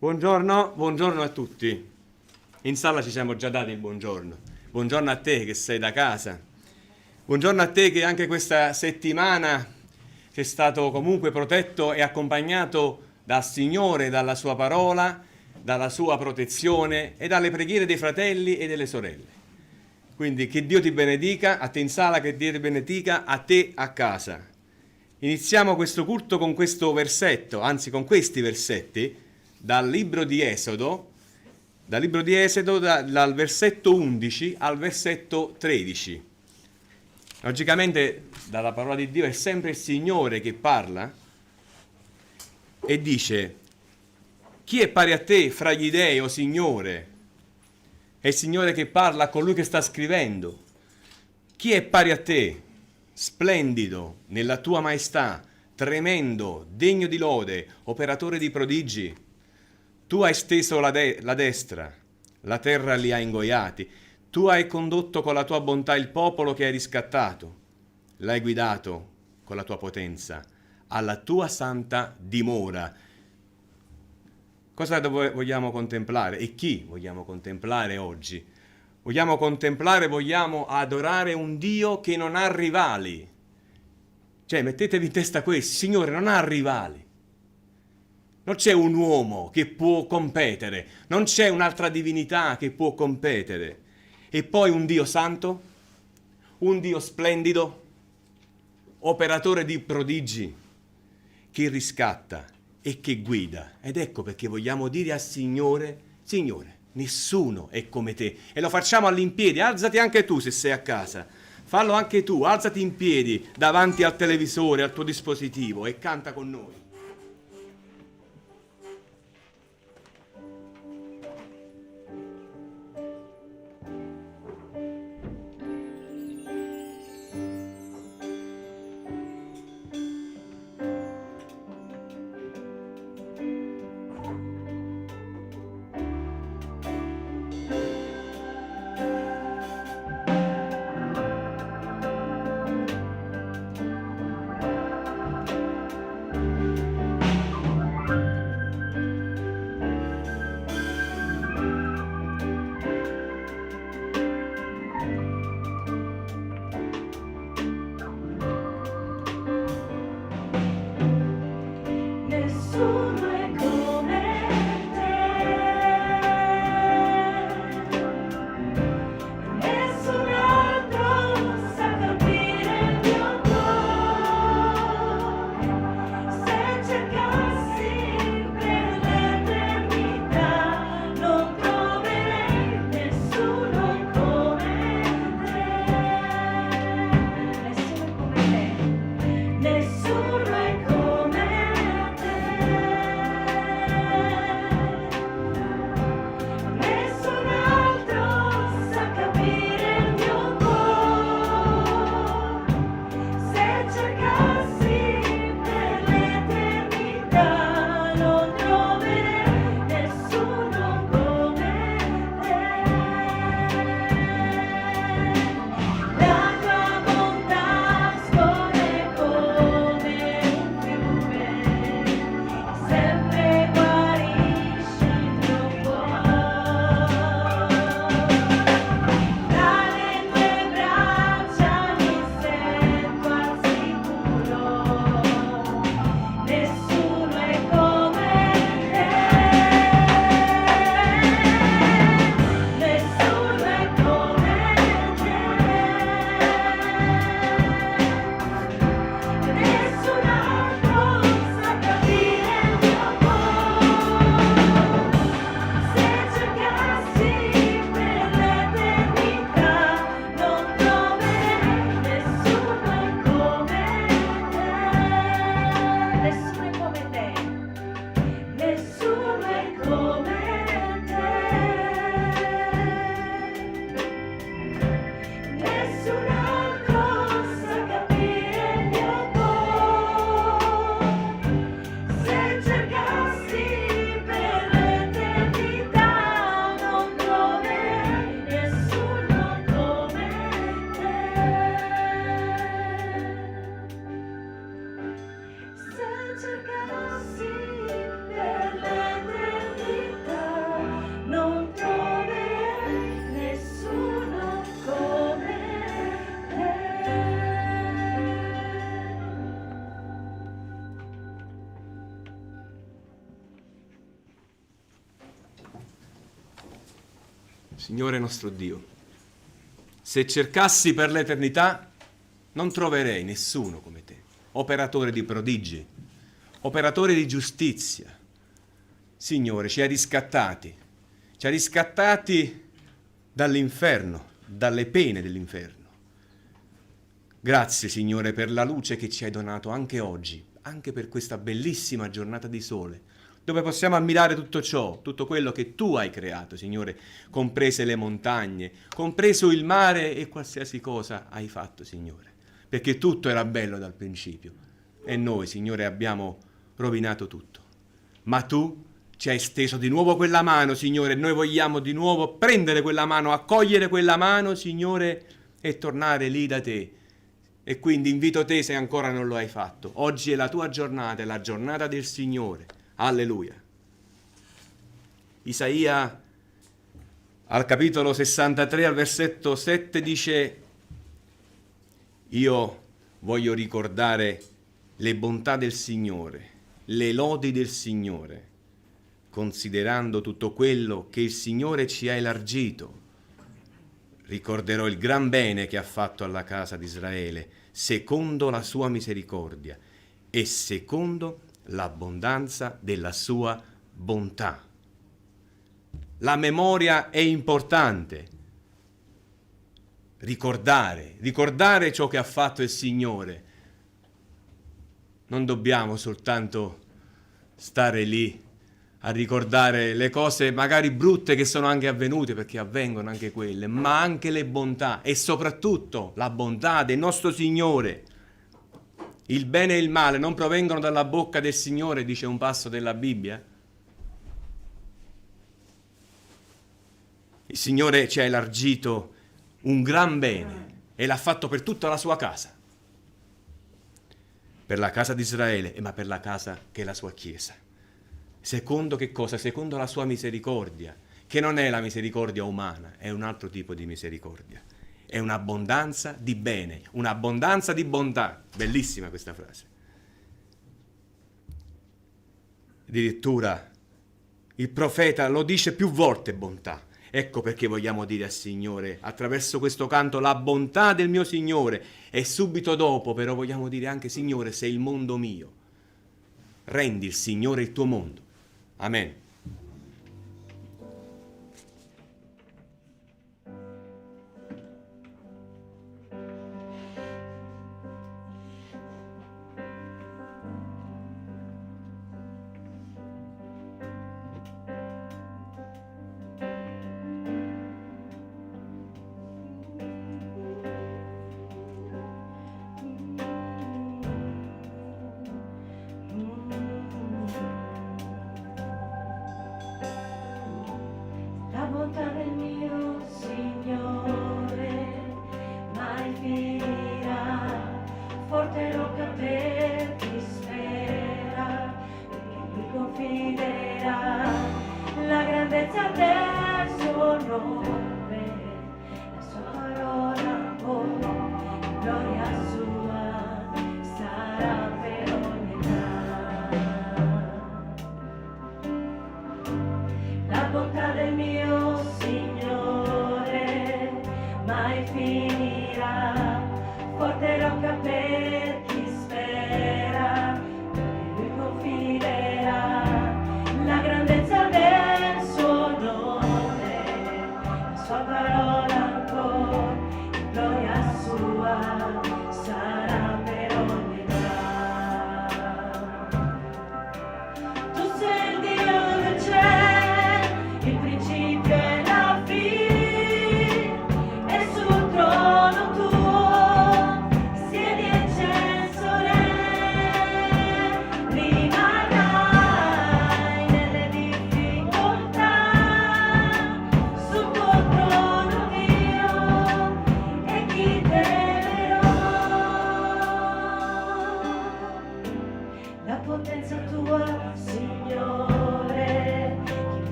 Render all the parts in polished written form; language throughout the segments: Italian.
Buongiorno, buongiorno a tutti. In sala ci siamo già dati il buongiorno. Buongiorno a te che sei da casa. Buongiorno a te che anche questa settimana sei stato comunque protetto e accompagnato dal Signore, dalla sua parola, dalla sua protezione e dalle preghiere dei fratelli e delle sorelle. Quindi che Dio ti benedica, a te in sala, che Dio ti benedica, a te a casa. Iniziamo questo culto con questo versetto, anzi con questi versetti, dal libro di Esodo, dal versetto 11 al versetto 13. Logicamente dalla parola di Dio è sempre il Signore che parla e dice: chi è pari a te fra gli dei, o Signore? È il Signore che parla a colui che sta scrivendo. Chi è pari a te, splendido nella tua maestà, tremendo, degno di lode, operatore di prodigi? Tu hai steso la destra, la terra li ha ingoiati. Tu hai condotto con la tua bontà il popolo che hai riscattato. L'hai guidato con la tua potenza alla tua santa dimora. Cosa vogliamo contemplare e chi vogliamo contemplare oggi? Vogliamo adorare un Dio che non ha rivali. Cioè, mettetevi in testa questo: Signore non ha rivali. Non c'è un uomo che può competere, non c'è un'altra divinità che può competere. E poi un Dio santo, un Dio splendido, operatore di prodigi, che riscatta e che guida. Ed ecco perché vogliamo dire al Signore: Signore, nessuno è come te. E lo facciamo all'impiedi. Alzati anche tu se sei a casa. Fallo anche tu, alzati in piedi davanti al televisore, al tuo dispositivo, e canta con noi. Signore nostro Dio, se cercassi per l'eternità non troverei nessuno come te, operatore di prodigi, operatore di giustizia. Signore, ci hai riscattati dall'inferno, dalle pene dell'inferno. Grazie, Signore, per la luce che ci hai donato anche oggi, anche per questa bellissima giornata di sole, dove possiamo ammirare tutto ciò, tutto quello che tu hai creato, Signore, comprese le montagne, compreso il mare e qualsiasi cosa hai fatto, Signore, perché tutto era bello dal principio e noi, Signore, abbiamo rovinato tutto. Ma tu ci hai steso di nuovo quella mano, Signore, e noi vogliamo di nuovo prendere quella mano, accogliere quella mano, Signore, e tornare lì da te. E quindi invito te, se ancora non lo hai fatto, oggi è la tua giornata, è la giornata del Signore. Alleluia. Isaia al capitolo 63 al versetto 7 dice: io voglio ricordare le bontà del Signore, le lodi del Signore, considerando tutto quello che il Signore ci ha elargito. Ricorderò il gran bene che ha fatto alla casa di Israele, secondo la sua misericordia e secondo l'abbondanza della sua bontà. La memoria è importante. Ricordare ciò che ha fatto il Signore. Non dobbiamo soltanto stare lì a ricordare le cose magari brutte che sono anche avvenute, perché avvengono anche quelle, ma anche le bontà e soprattutto la bontà del nostro Signore. Il bene e il male non provengono dalla bocca del Signore, dice un passo della Bibbia. Il Signore ci ha elargito un gran bene e l'ha fatto per tutta la sua casa, per la casa di Israele, ma per la casa che è la sua Chiesa. Secondo che cosa? Secondo la sua misericordia, che non è la misericordia umana, è un altro tipo di misericordia. È un'abbondanza di bene, un'abbondanza di bontà. Bellissima questa frase. Addirittura il profeta lo dice più volte, bontà. Ecco perché vogliamo dire al Signore, attraverso questo canto, la bontà del mio Signore. E subito dopo però vogliamo dire anche: Signore, sei il mondo mio. Rendi il Signore il tuo mondo. Amen.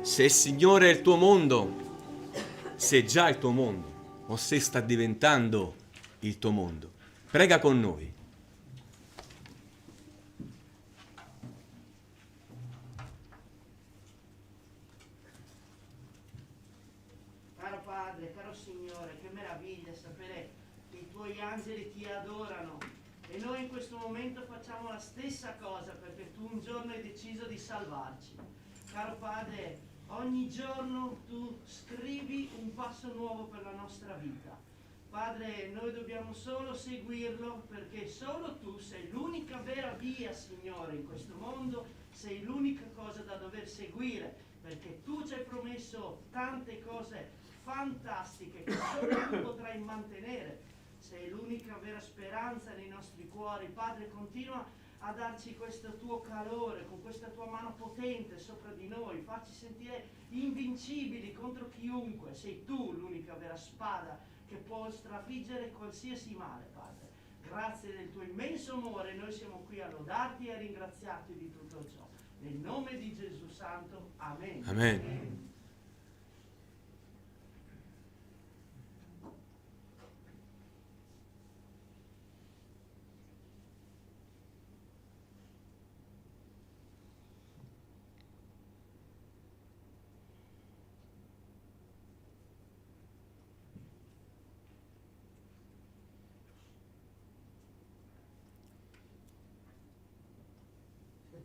Se il Signore è il tuo mondo, se è già il tuo mondo o se sta diventando il tuo mondo, prega con noi. Caro Padre, caro Signore, che meraviglia sapere che i tuoi angeli ti adorano e noi in questo momento facciamo la stessa cosa perché tu un giorno hai deciso di salvarci. Caro Padre, ogni giorno tu scrivi un passo nuovo per la nostra vita. Padre, noi dobbiamo solo seguirlo perché solo tu sei l'unica vera via, Signore, in questo mondo, sei l'unica cosa da dover seguire perché tu ci hai promesso tante cose fantastiche che solo tu potrai mantenere. Sei l'unica vera speranza nei nostri cuori. Padre, continua a darci questo tuo calore, con questa tua mano potente sopra di noi, facci sentire invincibili contro chiunque. Sei tu l'unica vera spada che può strafiggere qualsiasi male, Padre. Grazie del tuo immenso amore, noi siamo qui a lodarti e a ringraziarti di tutto ciò. Nel nome di Gesù Santo, Amen. Amen.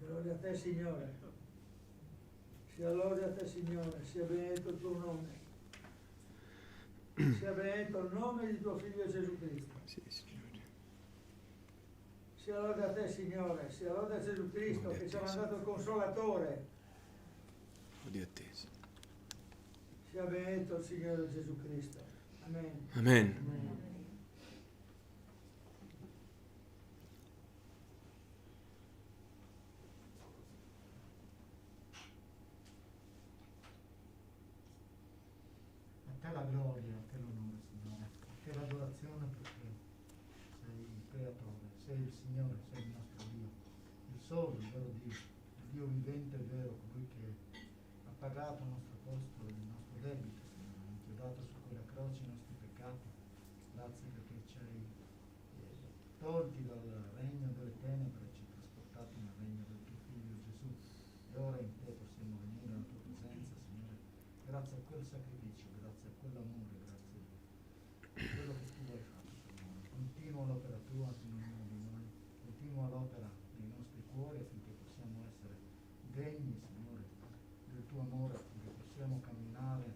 Gloria a te, Signore. Sia lode a te, Signore. Sia benedetto il tuo nome. Sia benedetto il nome di tuo Figlio Gesù Cristo. Sì, Signore. Sia lode a te, Signore. Sia lode a Gesù Cristo che ci ha mandato il Consolatore. Lode a te. Sia benedetto il Signore Gesù Cristo. Amen. Amen. Amen. A te la gloria, a te l'onore, Signore, a te l'adorazione perché sei il creatore, sei il Signore, sei il nostro Dio, il solo, il vero Dio, il Dio vivente e vero, colui che ha pagato al nostro posto il nostro debito, Signore, ha inchiodato su quella croce i nostri peccati. Grazie perché ci hai tolti dal regno delle tenebre e ci hai trasportati nel regno del tuo Figlio Gesù. E ora in te possiamo venire alla tua presenza, Signore, grazie a quel sacrificio, grazie a quell'amore, grazie a quello che tu hai fatto, Signore. Continua l'opera tua in ognuno di noi, continua l'opera nei nostri cuori affinché possiamo essere degni, Signore, del tuo amore, affinché possiamo camminare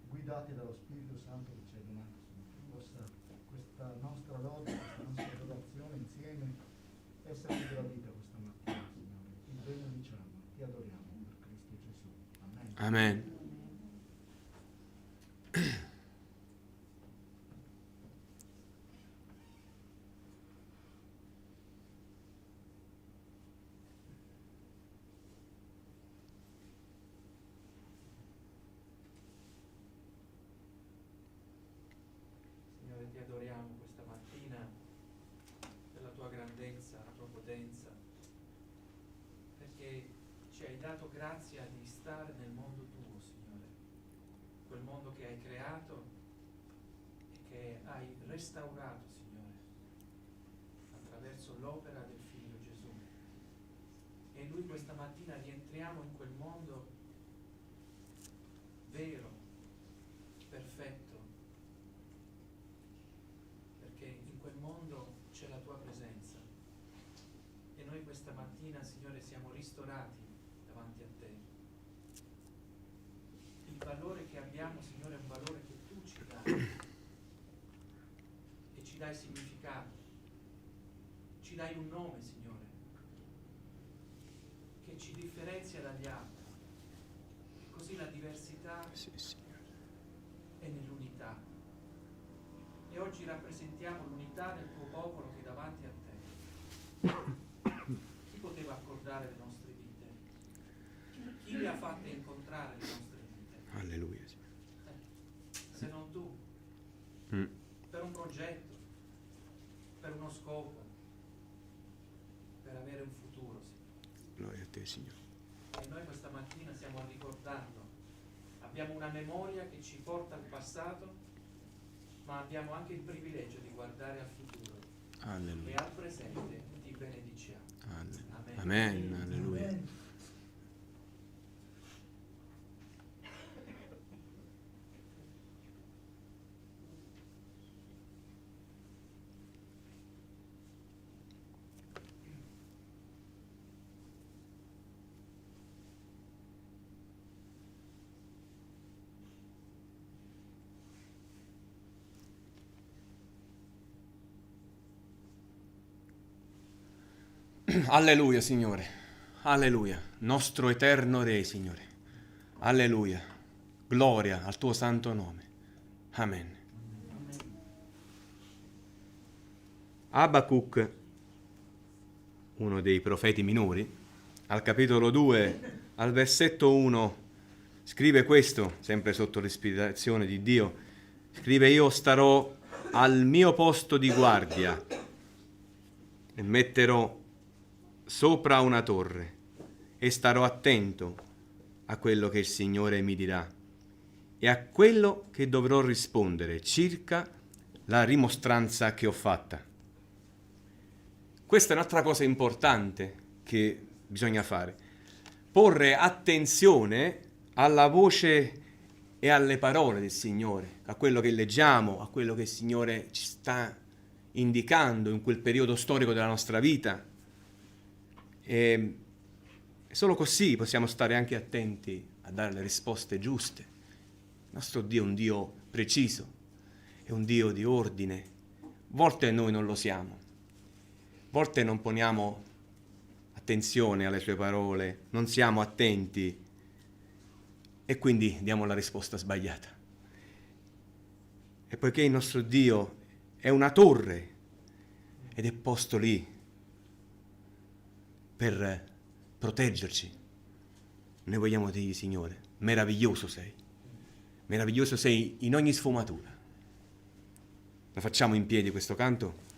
guidati dallo Spirito Santo che ci hai donato, Signore. Che possa questa nostra lode, questa nostra adorazione insieme essere gradita questa mattina, Signore. Ti benediciamo, ti adoriamo per Cristo Gesù. Amen. Amen. Signore, ti adoriamo questa mattina per la tua grandezza, la tua potenza, perché ci hai dato grazia di stare nel mondo tuo, Signore, quel mondo che hai creato e che hai restaurato, Signore, attraverso l'opera del Figlio Gesù. E noi questa mattina rientriamo in quel mondo vero, perfetto, perché in quel mondo c'è la tua presenza e noi questa mattina, Signore, siamo ristorati davanti a te. Il valore che abbiamo, Signore, è un valore che tu ci dai e ci dai significato, ci dai un nome, Signore, che ci differenzia dagli altri. Così la diversità Sì, Signore. è nell'unità. E oggi rappresentiamo l'unità del tuo popolo che è davanti a te. Chi poteva accordare le nostre vite? Chi le ha fatte incontrare le nostre vite? Alleluia, Signore. Se non tu, Mm. per un progetto, per uno scopo, per avere un futuro, Signore. Gloria a te, Signore. E noi questa mattina stiamo ricordando abbiamo una memoria che ci porta al passato, ma abbiamo anche il privilegio di guardare al futuro e Alleluia. al presente ti benediciamo. Amen. Amen. Alleluia. Alleluia, Signore. Alleluia. Nostro eterno Re, Signore. Alleluia. Gloria al tuo santo nome. Amen. Abacuc, uno dei profeti minori, al capitolo 2, al versetto 1, scrive questo, sempre sotto l'ispirazione di Dio. Scrive: io starò al mio posto di guardia e metterò sopra una torre e starò attento a quello che il Signore mi dirà e a quello che dovrò rispondere circa la rimostranza che ho fatta. Questa è un'altra cosa importante che bisogna fare: porre attenzione alla voce e alle parole del Signore, a quello che leggiamo, a quello che il Signore ci sta indicando in quel periodo storico della nostra vita. E solo così possiamo stare anche attenti a dare le risposte giuste. Il nostro Dio è un Dio preciso, è un Dio di ordine. A volte noi non lo siamo, a volte non poniamo attenzione alle sue parole, non siamo attenti e quindi diamo la risposta sbagliata. E poiché il nostro Dio è una torre ed è posto lì per proteggerci, noi vogliamo dirgli: Signore, meraviglioso sei in ogni sfumatura. La facciamo in piedi questo canto?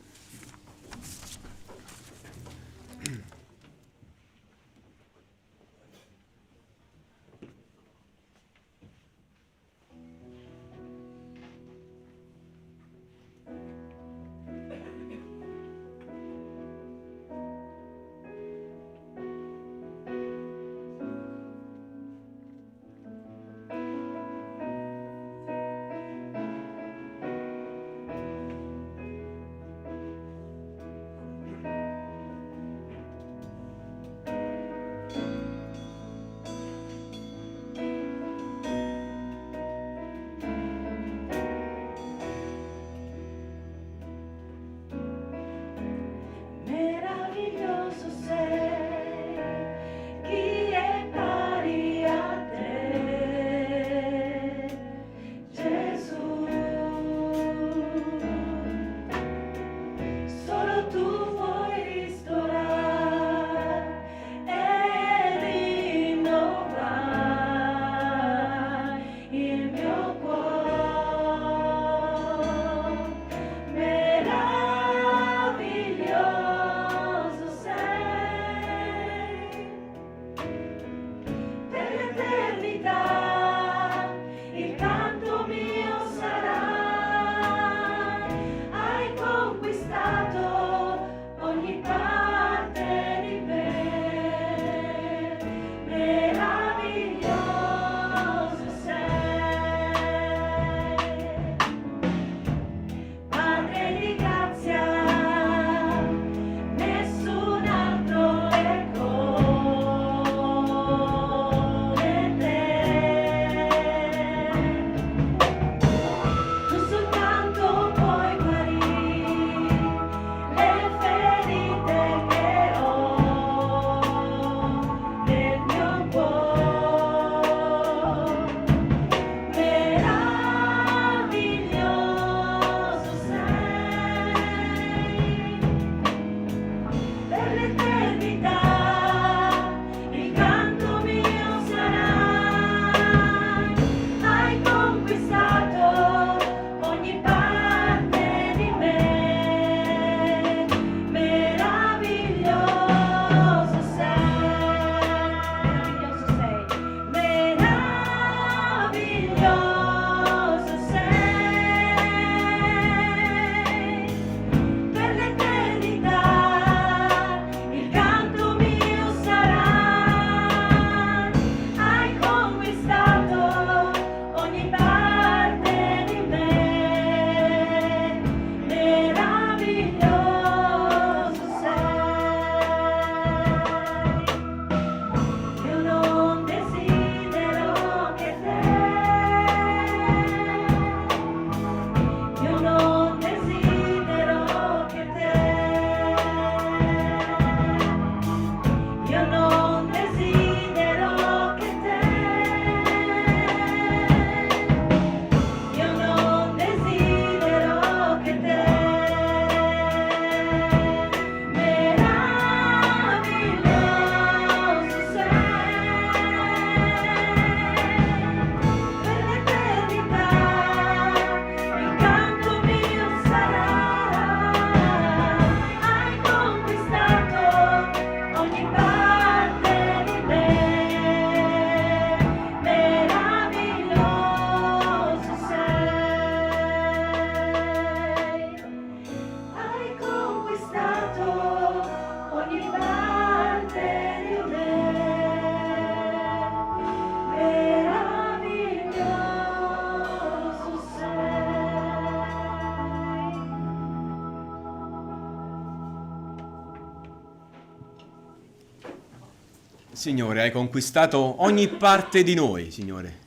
Signore, hai conquistato ogni parte di noi, Signore,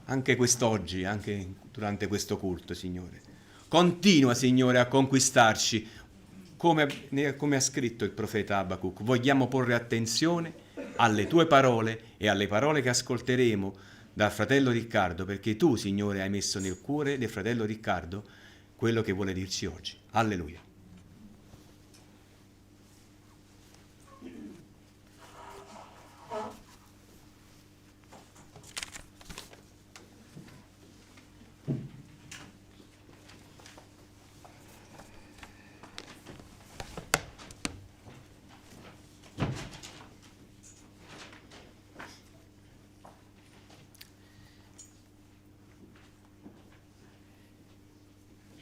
anche quest'oggi, anche durante questo culto, Signore. Continua, Signore, a conquistarci, come ha scritto il profeta Abacuc. Vogliamo porre attenzione alle tue parole e alle parole che ascolteremo dal fratello Riccardo, perché tu, Signore, hai messo nel cuore del fratello Riccardo quello che vuole dirci oggi. Alleluia.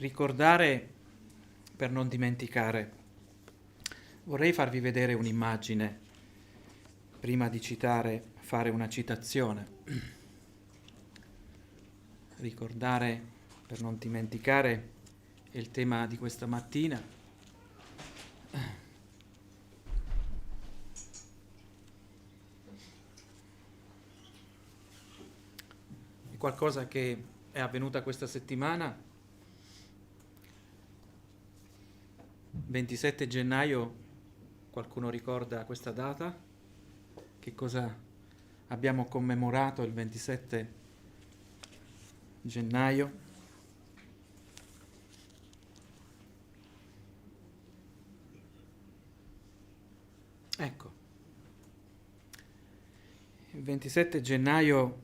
Ricordare per non dimenticare. Vorrei farvi vedere un'immagine prima di fare una citazione. Ricordare per non dimenticare è il tema di questa mattina. È qualcosa che è avvenuta questa settimana. 27 gennaio, qualcuno ricorda questa data? Che cosa abbiamo commemorato il 27 gennaio? Ecco, il 27 gennaio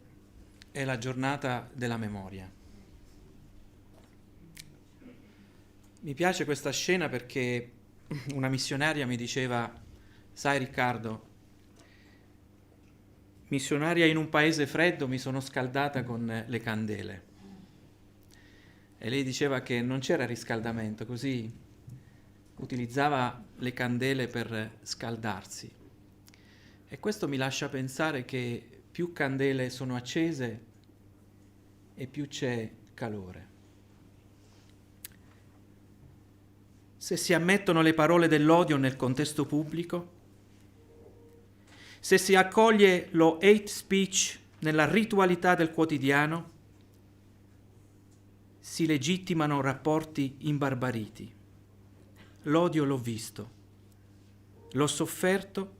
è la giornata della memoria. Mi piace questa scena perché una missionaria mi diceva: sai Riccardo, missionaria in un paese freddo, mi sono scaldata con le candele. E lei diceva che non c'era riscaldamento, così utilizzava le candele per scaldarsi. E questo mi lascia pensare che più candele sono accese e più c'è calore. Se si ammettono le parole dell'odio nel contesto pubblico, se si accoglie lo hate speech nella ritualità del quotidiano, si legittimano rapporti imbarbariti. L'odio l'ho visto, l'ho sofferto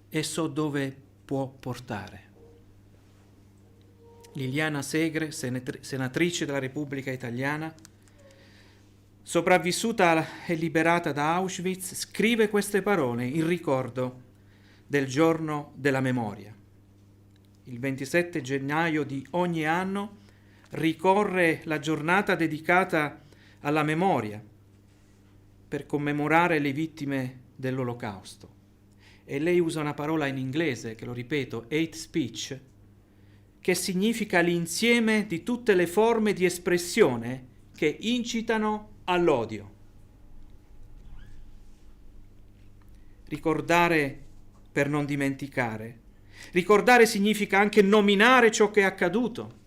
e so dove può portare. Liliana Segre, senatrice della Repubblica Italiana, sopravvissuta e liberata da Auschwitz, scrive queste parole in ricordo del giorno della memoria. Il 27 gennaio di ogni anno ricorre la giornata dedicata alla memoria per commemorare le vittime dell'Olocausto. E lei usa una parola in inglese, che lo ripeto, hate speech, che significa l'insieme di tutte le forme di espressione che incitano all'odio. Ricordare per non dimenticare. Ricordare significa anche nominare ciò che è accaduto.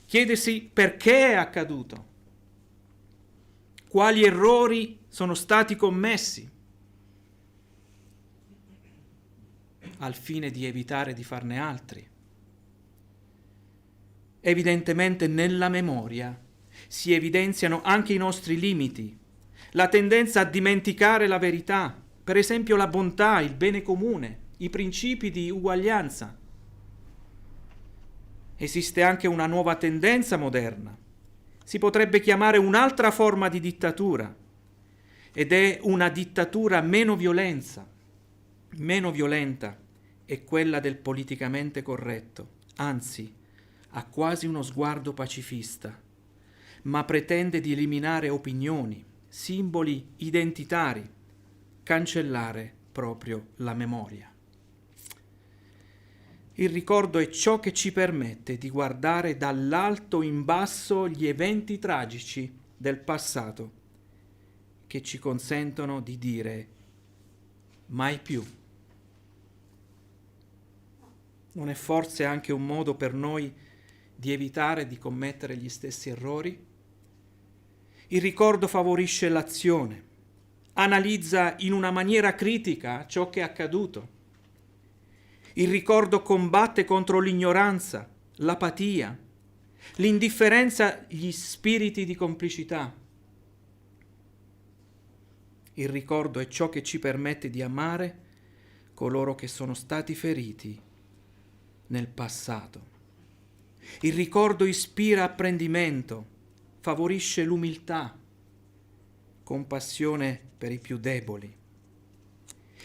Chiedersi perché è accaduto. Quali errori sono stati commessi al fine di evitare di farne altri. Evidentemente nella memoria si evidenziano anche i nostri limiti, la tendenza a dimenticare la verità, per esempio la bontà, il bene comune, i principi di uguaglianza. Esiste anche una nuova tendenza moderna, si potrebbe chiamare un'altra forma di dittatura, ed è una dittatura meno violenta è quella del politicamente corretto, anzi ha quasi uno sguardo pacifista, ma pretende di eliminare opinioni, simboli identitari, cancellare proprio la memoria. Il ricordo è ciò che ci permette di guardare dall'alto in basso gli eventi tragici del passato, che ci consentono di dire mai più. Non è forse anche un modo per noi di evitare di commettere gli stessi errori? Il ricordo favorisce l'azione, analizza in una maniera critica ciò che è accaduto. Il ricordo combatte contro l'ignoranza, l'apatia, l'indifferenza, gli spiriti di complicità. Il ricordo è ciò che ci permette di amare coloro che sono stati feriti nel passato. Il ricordo ispira apprendimento, favorisce l'umiltà, compassione per i più deboli.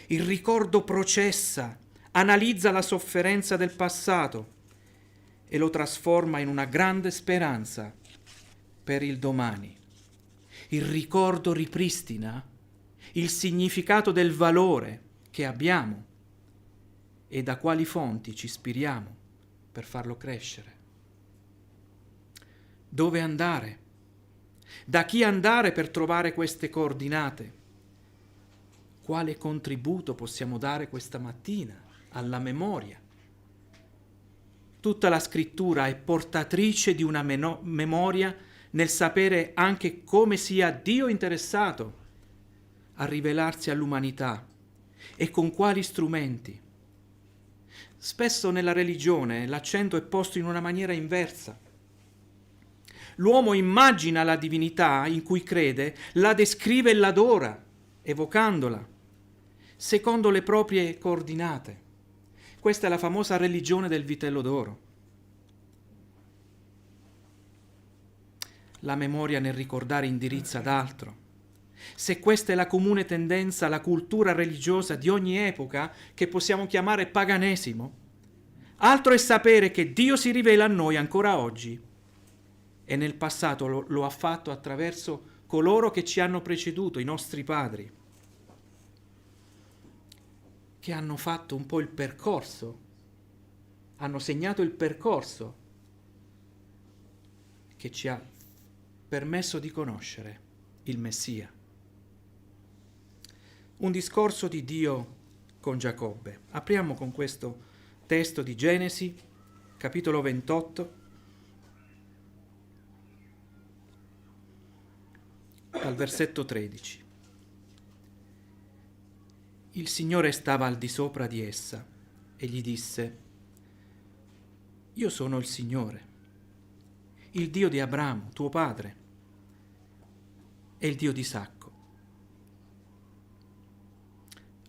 Il ricordo processa, analizza la sofferenza del passato e lo trasforma in una grande speranza per il domani. Il ricordo ripristina il significato del valore che abbiamo e da quali fonti ci ispiriamo per farlo crescere. Dove andare? Da chi andare per trovare queste coordinate? Quale contributo possiamo dare questa mattina alla memoria? Tutta la scrittura è portatrice di una memoria nel sapere anche come sia Dio interessato a rivelarsi all'umanità e con quali strumenti. Spesso nella religione l'accento è posto in una maniera inversa. L'uomo immagina la divinità in cui crede, la descrive e l'adora, evocandola, secondo le proprie coordinate. Questa è la famosa religione del vitello d'oro. La memoria nel ricordare indirizza ad altro. Se questa è la comune tendenza alla cultura religiosa di ogni epoca, che possiamo chiamare paganesimo, altro è sapere che Dio si rivela a noi ancora oggi e nel passato lo ha fatto attraverso coloro che ci hanno preceduto, i nostri padri, che hanno fatto un po' il percorso, hanno segnato il percorso che ci ha permesso di conoscere il Messia. Un discorso di Dio con Giacobbe. Apriamo con questo testo di Genesi, capitolo 28, al versetto 13. Il Signore stava al di sopra di essa e gli disse: Io sono il Signore, il Dio di Abramo, tuo padre, e il Dio di Isacco.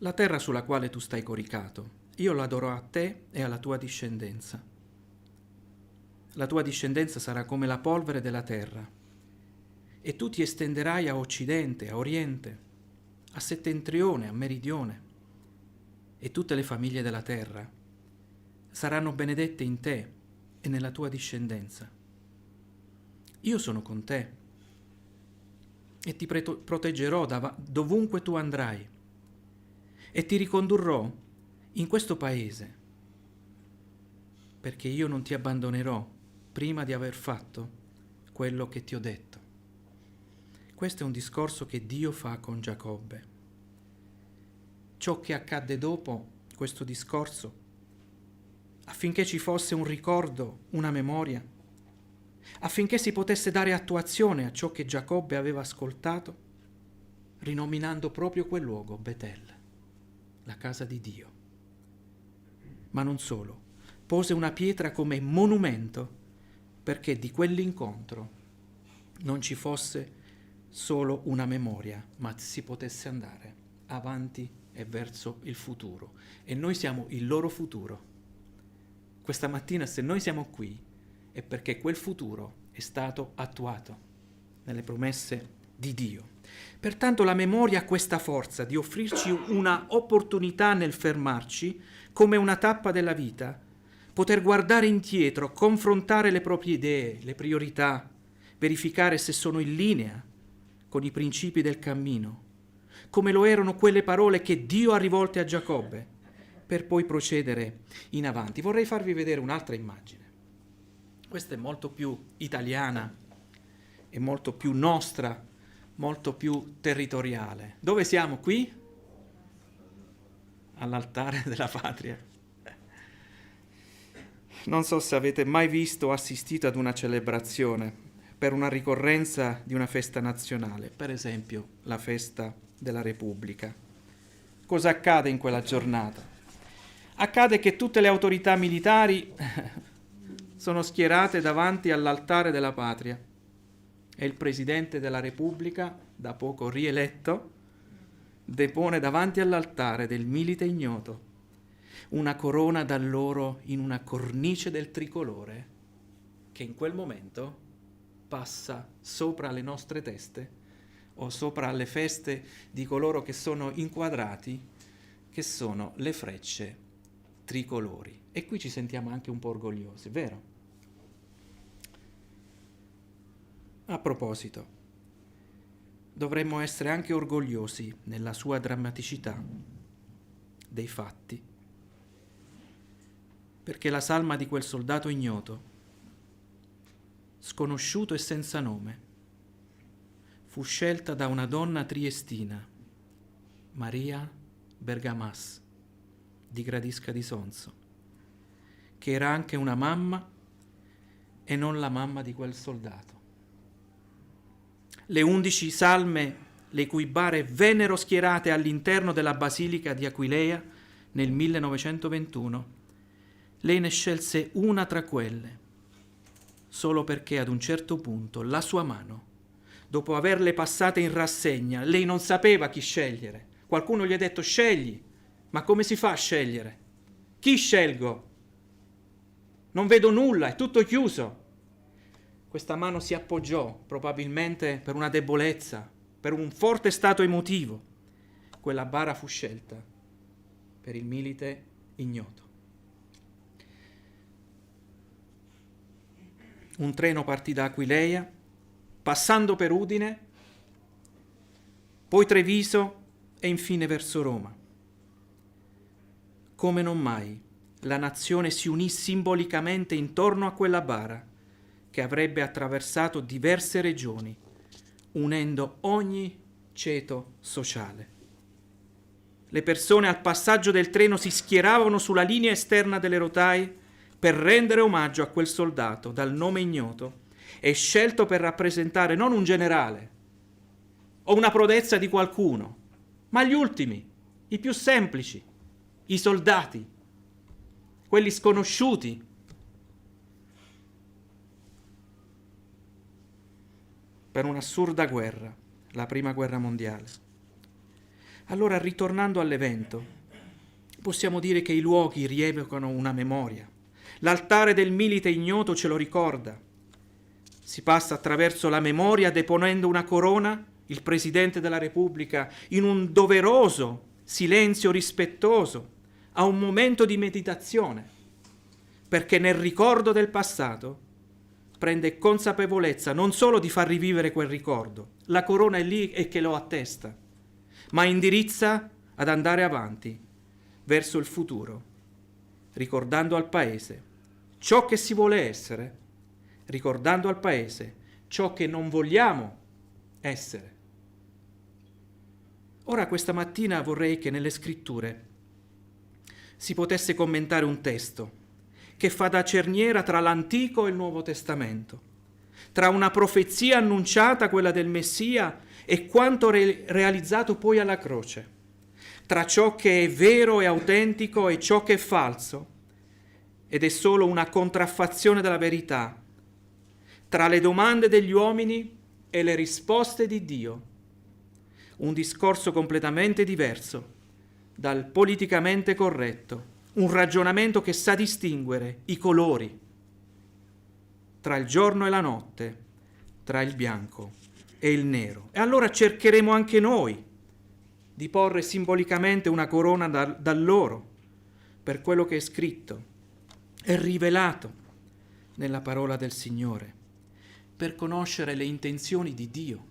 La terra sulla quale tu stai coricato, io la darò a te e alla tua discendenza. La tua discendenza sarà come la polvere della terra, e tu ti estenderai a occidente, a oriente, a settentrione, a meridione, e tutte le famiglie della terra saranno benedette in te e nella tua discendenza. Io sono con te e ti proteggerò dovunque tu andrai e ti ricondurrò in questo paese, perché io non ti abbandonerò prima di aver fatto quello che ti ho detto. Questo è un discorso che Dio fa con Giacobbe. Ciò che accadde dopo questo discorso, affinché ci fosse un ricordo, una memoria, affinché si potesse dare attuazione a ciò che Giacobbe aveva ascoltato, rinominando proprio quel luogo Betel, la casa di Dio. Ma non solo, pose una pietra come monumento perché di quell'incontro non ci fosse solo una memoria, ma si potesse andare avanti e verso il futuro. E noi siamo il loro futuro. Questa mattina, se noi siamo qui, è perché quel futuro è stato attuato nelle promesse di Dio. Pertanto la memoria ha questa forza di offrirci una opportunità nel fermarci, come una tappa della vita, poter guardare indietro, confrontare le proprie idee, le priorità, verificare se sono in linea con i principi del cammino, come lo erano quelle parole che Dio ha rivolte a Giacobbe, per poi procedere in avanti. Vorrei farvi vedere un'altra immagine. Questa è molto più italiana, è molto più nostra, molto più territoriale. Dove siamo qui? All'altare della patria. Non so se avete mai visto o assistito ad una celebrazione per una ricorrenza di una festa nazionale, per esempio la festa della Repubblica. Cosa accade in quella giornata? Accade che tutte le autorità militari sono schierate davanti all'altare della patria e il Presidente della Repubblica, da poco rieletto, depone davanti all'altare del milite ignoto una corona d'alloro in una cornice del tricolore che in quel momento passa sopra le nostre teste o sopra le feste di coloro che sono inquadrati, che sono le frecce tricolori. E qui ci sentiamo anche un po' orgogliosi, vero? A proposito, dovremmo essere anche orgogliosi nella sua drammaticità dei fatti, perché la salma di quel soldato ignoto, sconosciuto e senza nome, fu scelta da una donna triestina, Maria Bergamas, di Gradisca di Sonzo, che era anche una mamma e non la mamma di quel soldato. Le 11 salme, le cui bare vennero schierate all'interno della Basilica di Aquileia nel 1921, lei ne scelse una tra quelle, solo perché ad un certo punto la sua mano, dopo averle passate in rassegna, lei non sapeva chi scegliere. Qualcuno gli ha detto: scegli, ma come si fa a scegliere? Chi scelgo? Non vedo nulla, è tutto chiuso. Questa mano si appoggiò, probabilmente per una debolezza, per un forte stato emotivo. Quella bara fu scelta per il milite ignoto. Un treno partì da Aquileia, passando per Udine, poi Treviso e infine verso Roma. Come non mai, la nazione si unì simbolicamente intorno a quella bara che avrebbe attraversato diverse regioni, unendo ogni ceto sociale. Le persone al passaggio del treno si schieravano sulla linea esterna delle rotaie per rendere omaggio a quel soldato dal nome ignoto e scelto per rappresentare non un generale o una prodezza di qualcuno, ma gli ultimi, i più semplici, i soldati, quelli sconosciuti. Per un'assurda guerra, la prima guerra mondiale. Allora, ritornando all'evento, possiamo dire che i luoghi rievocano una memoria. L'altare del milite ignoto ce lo ricorda. Si passa attraverso la memoria deponendo una corona, il Presidente della Repubblica, in un doveroso silenzio rispettoso, a un momento di meditazione, perché nel ricordo del passato prende consapevolezza non solo di far rivivere quel ricordo, la corona è lì e che lo attesta, ma indirizza ad andare avanti verso il futuro, ricordando al Paese ciò che si vuole essere, ricordando al Paese ciò che non vogliamo essere. Ora, questa mattina vorrei che nelle scritture si potesse commentare un testo che fa da cerniera tra l'Antico e il Nuovo Testamento, tra una profezia annunciata, quella del Messia, e quanto realizzato poi alla croce, tra ciò che è vero e autentico e ciò che è falso, ed è solo una contraffazione della verità, tra le domande degli uomini e le risposte di Dio. Un discorso completamente diverso dal politicamente corretto, un ragionamento che sa distinguere i colori tra il giorno e la notte, tra il bianco e il nero. E allora cercheremo anche noi di porre simbolicamente una corona d'alloro per quello che è scritto e rivelato nella parola del Signore, per conoscere le intenzioni di Dio,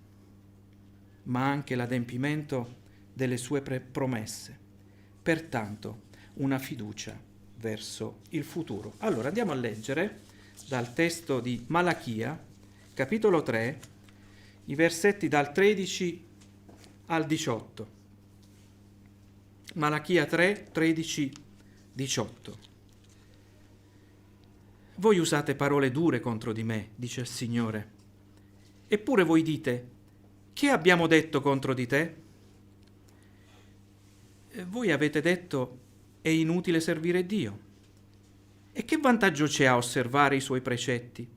ma anche l'adempimento delle sue promesse. Pertanto, una fiducia verso il futuro. Allora andiamo a leggere dal testo di Malachia, capitolo 3, i versetti dal 13 al 18. Malachia 3, 13, 18. Voi usate parole dure contro di me, dice il Signore. Eppure voi dite: che abbiamo detto contro di te? Voi avete detto è inutile servire Dio. E che vantaggio c'è a osservare i suoi precetti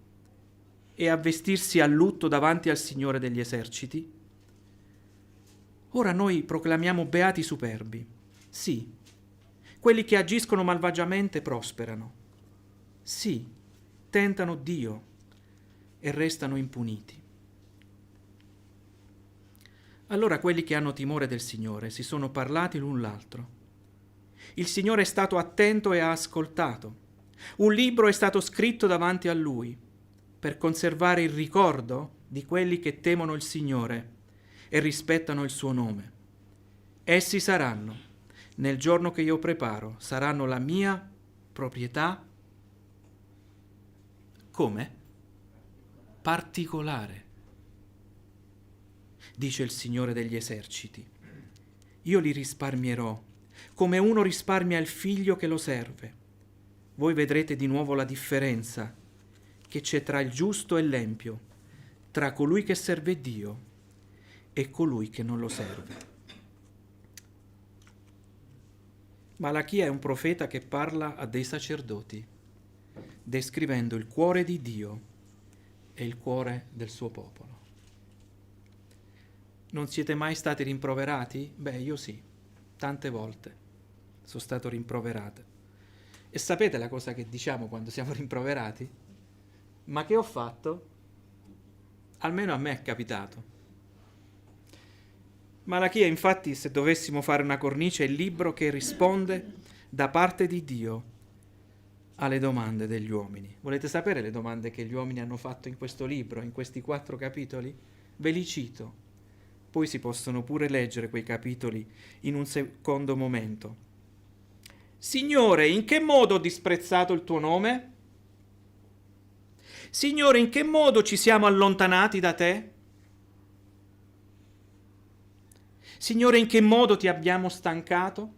e a vestirsi a lutto davanti al Signore degli eserciti? Ora noi proclamiamo beati i superbi. Sì, quelli che agiscono malvagiamente prosperano. Sì, tentano Dio e restano impuniti. Allora quelli che hanno timore del Signore si sono parlati l'un l'altro. Il Signore è stato attento e ha ascoltato. Un libro è stato scritto davanti a Lui per conservare il ricordo di quelli che temono il Signore e rispettano il suo nome. Essi saranno, nel giorno che io preparo, saranno la mia proprietà. Come? Particolare, dice il Signore degli eserciti. Io li risparmierò, come uno risparmia il figlio che lo serve. Voi vedrete di nuovo la differenza che c'è tra il giusto e l'empio, tra colui che serve Dio e colui che non lo serve. Malachia è un profeta che parla a dei sacerdoti, descrivendo il cuore di Dio e il cuore del suo popolo. Non siete mai stati rimproverati? Beh, io sì, tante volte sono stato rimproverato. E sapete la cosa che diciamo quando siamo rimproverati? Ma che ho fatto? Almeno a me è capitato. Malachia, infatti, se dovessimo fare una cornice, è il libro che risponde da parte di Dio alle domande degli uomini. Volete sapere le domande che gli uomini hanno fatto in questo libro, in questi 4 capitoli? Ve li cito. Poi si possono pure leggere quei capitoli in un secondo momento. Signore, in che modo ho disprezzato il tuo nome? Signore, in che modo ci siamo allontanati da te? Signore, in che modo ti abbiamo stancato?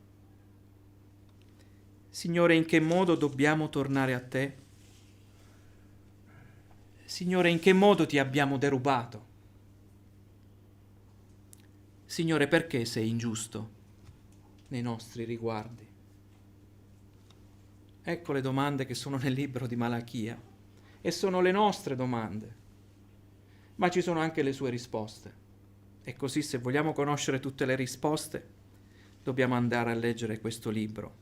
Signore, in che modo dobbiamo tornare a te? Signore, in che modo ti abbiamo derubato? Signore, perché sei ingiusto nei nostri riguardi? Ecco le domande che sono nel libro di Malachia e sono le nostre domande, ma ci sono anche le sue risposte. E così, se vogliamo conoscere tutte le risposte, dobbiamo andare a leggere questo libro.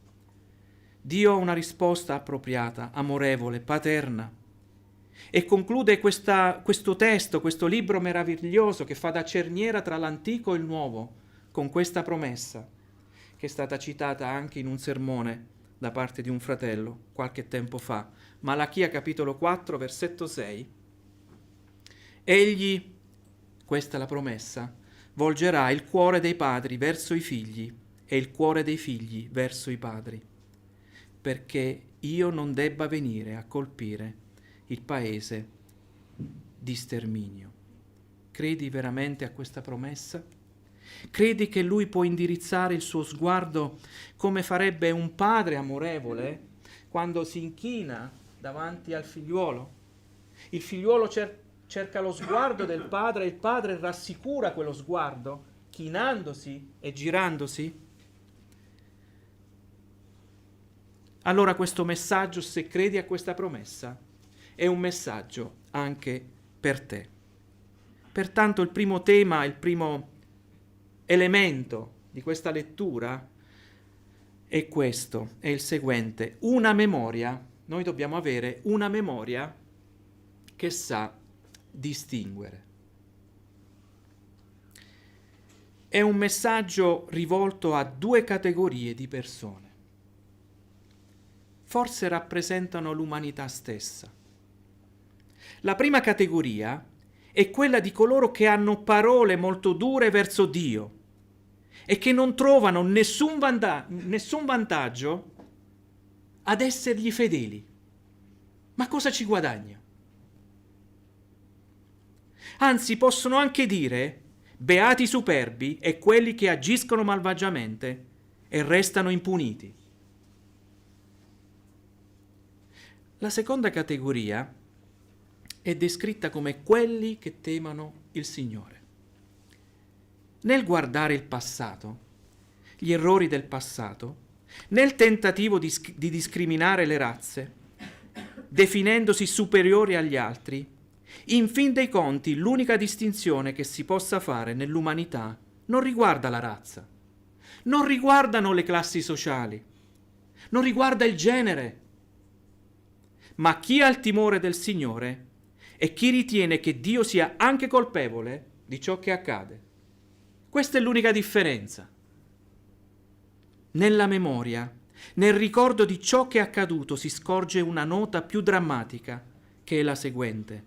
Dio ha una risposta appropriata, amorevole, paterna, e conclude questo testo, questo libro meraviglioso che fa da cerniera tra l'antico e il nuovo, con questa promessa, che è stata citata anche in un sermone da parte di un fratello qualche tempo fa. Malachia capitolo 4, versetto 6. Egli, questa è la promessa, volgerà il cuore dei padri verso i figli e il cuore dei figli verso i padri, perché io non debba venire a colpire il paese di sterminio. Credi veramente a questa promessa? Credi che lui può indirizzare il suo sguardo come farebbe un padre amorevole quando si inchina davanti al figliuolo? Il figliuolo cerca lo sguardo del padre e il padre rassicura quello sguardo, chinandosi e girandosi. Allora questo messaggio, se credi a questa promessa, è un messaggio anche per te. Pertanto il primo tema, il primo elemento di questa lettura è questo, è il seguente: una memoria. Noi dobbiamo avere una memoria che sa distinguere. È un messaggio rivolto a 2 categorie di persone. Forse rappresentano l'umanità stessa. La prima categoria è quella di coloro che hanno parole molto dure verso Dio e che non trovano nessun vantaggio ad essergli fedeli. Ma cosa ci guadagna? Anzi, possono anche dire: beati i superbi e quelli che agiscono malvagiamente e restano impuniti. La seconda categoria è descritta come quelli che temono il Signore. Nel guardare il passato, gli errori del passato, nel tentativo di discriminare le razze, definendosi superiori agli altri, in fin dei conti l'unica distinzione che si possa fare nell'umanità non riguarda la razza, non riguardano le classi sociali, non riguarda il genere, ma chi ha il timore del Signore e chi ritiene che Dio sia anche colpevole di ciò che accade. Questa è l'unica differenza. Nella memoria, nel ricordo di ciò che è accaduto, si scorge una nota più drammatica, che è la seguente: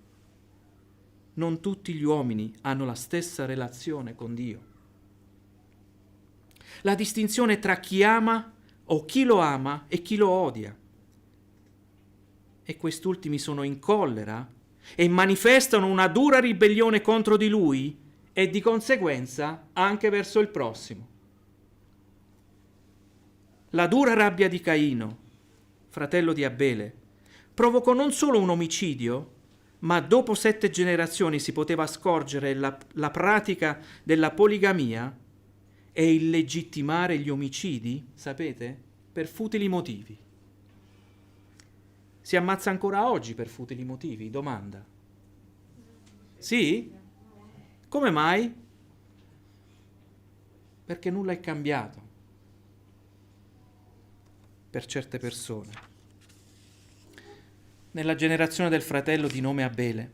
non tutti gli uomini hanno la stessa relazione con Dio. La distinzione tra chi ama o chi lo ama e chi lo odia. E quest'ultimi sono in collera e manifestano una dura ribellione contro di lui e di conseguenza anche verso il prossimo. La dura rabbia di Caino, fratello di Abele, provocò non solo un omicidio, ma dopo 7 generazioni si poteva scorgere la pratica della poligamia e illegittimare gli omicidi, sapete, per futili motivi. Si ammazza ancora oggi per futili motivi? Domanda. Sì? Come mai? Perché nulla è cambiato per certe persone. Nella generazione del fratello di nome Abele,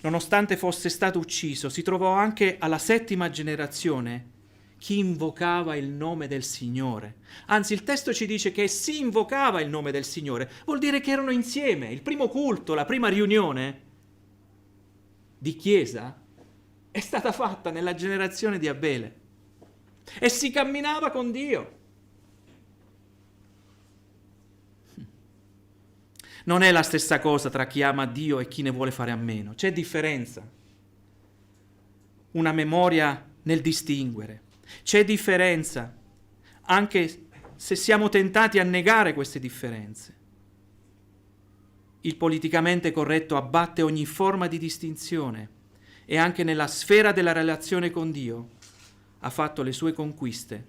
nonostante fosse stato ucciso, si trovò anche alla 7ª generazione chi invocava il nome del Signore. Anzi, il testo ci dice che si invocava il nome del Signore. Vuol dire che erano insieme. Il primo culto, la prima riunione di chiesa è stata fatta nella generazione di Abele. E si camminava con Dio. Non è la stessa cosa tra chi ama Dio e chi ne vuole fare a meno. C'è differenza. Una memoria nel distinguere. C'è differenza, anche se siamo tentati a negare queste differenze. Il politicamente corretto abbatte ogni forma di distinzione e anche nella sfera della relazione con Dio ha fatto le sue conquiste,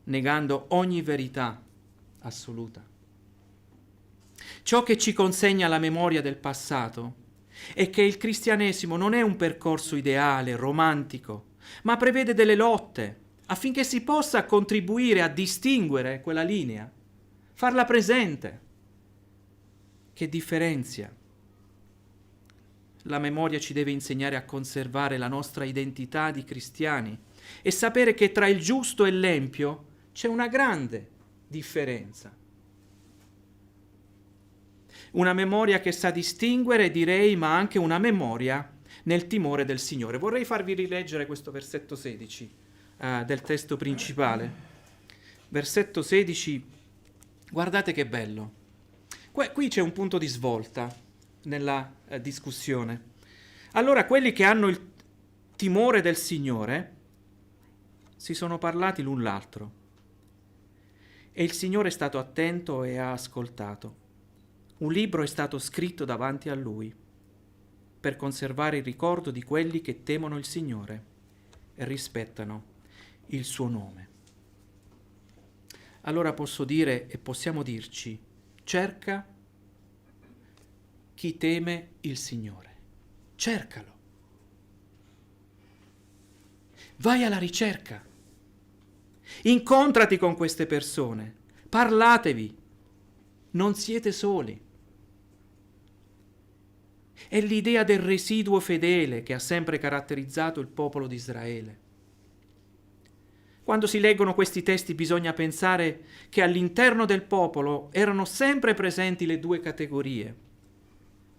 negando ogni verità assoluta. Ciò che ci consegna la memoria del passato è che il cristianesimo non è un percorso ideale, romantico, ma prevede delle lotte affinché si possa contribuire a distinguere quella linea, farla presente, che differenzia. La memoria ci deve insegnare a conservare la nostra identità di cristiani e sapere che tra il giusto e l'empio c'è una grande differenza. Una memoria che sa distinguere, direi, ma anche una memoria nel timore del Signore. Vorrei farvi rileggere questo versetto 16 del testo principale. Versetto 16, guardate che bello. Qui c'è un punto di svolta nella discussione. Allora, quelli che hanno il timore del Signore si sono parlati l'un l'altro e il Signore è stato attento e ha ascoltato. Un libro è stato scritto davanti a Lui per conservare il ricordo di quelli che temono il Signore e rispettano il suo nome. Allora posso dire e possiamo dirci: cerca chi teme il Signore. Cercalo. Vai alla ricerca. Incontrati con queste persone. Parlatevi. Non siete soli. È l'idea del residuo fedele che ha sempre caratterizzato il popolo di Israele. Quando si leggono questi testi bisogna pensare che all'interno del popolo erano sempre presenti le 2 categorie,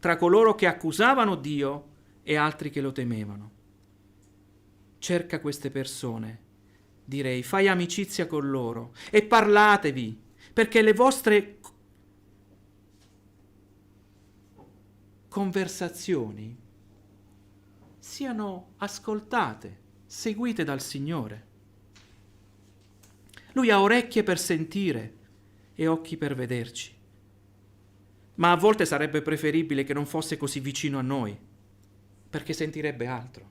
tra coloro che accusavano Dio e altri che lo temevano. Cerca queste persone, direi, fai amicizia con loro e parlatevi, perché le vostre conversazioni siano ascoltate, seguite dal Signore. Lui ha orecchie per sentire e occhi per vederci. Ma a volte sarebbe preferibile che non fosse così vicino a noi, perché sentirebbe altro.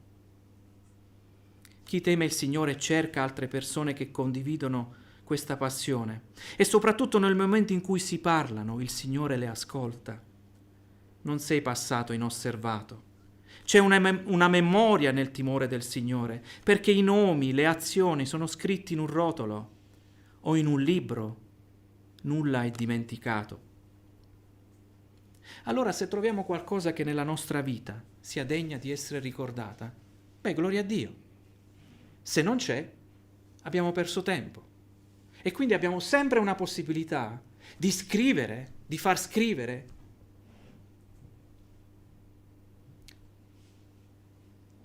Chi teme il Signore cerca altre persone che condividono questa passione e soprattutto nel momento in cui si parlano, il Signore le ascolta. Non sei passato inosservato. C'è una memoria nel timore del Signore, perché i nomi, le azioni sono scritti in un rotolo o in un libro. Nulla è dimenticato. Allora, se troviamo qualcosa che nella nostra vita sia degna di essere ricordata, beh, gloria a Dio. Se non c'è, abbiamo perso tempo. E quindi abbiamo sempre una possibilità di scrivere, di far scrivere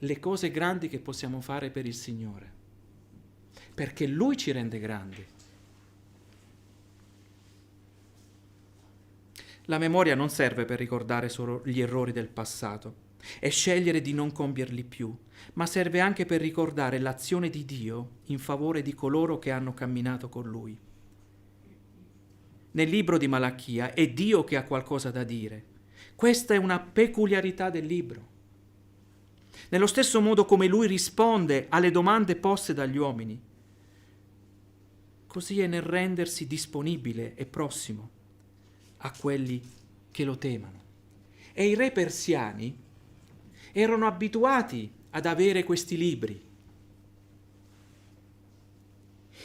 le cose grandi che possiamo fare per il Signore, perché Lui ci rende grandi. La memoria non serve per ricordare solo gli errori del passato e scegliere di non compierli più, ma serve anche per ricordare l'azione di Dio in favore di coloro che hanno camminato con Lui. Nel libro di Malachia è Dio che ha qualcosa da dire. Questa è una peculiarità del libro. Nello stesso modo come Lui risponde alle domande poste dagli uomini, così è nel rendersi disponibile e prossimo a quelli che lo temano. E i re persiani erano abituati ad avere questi libri.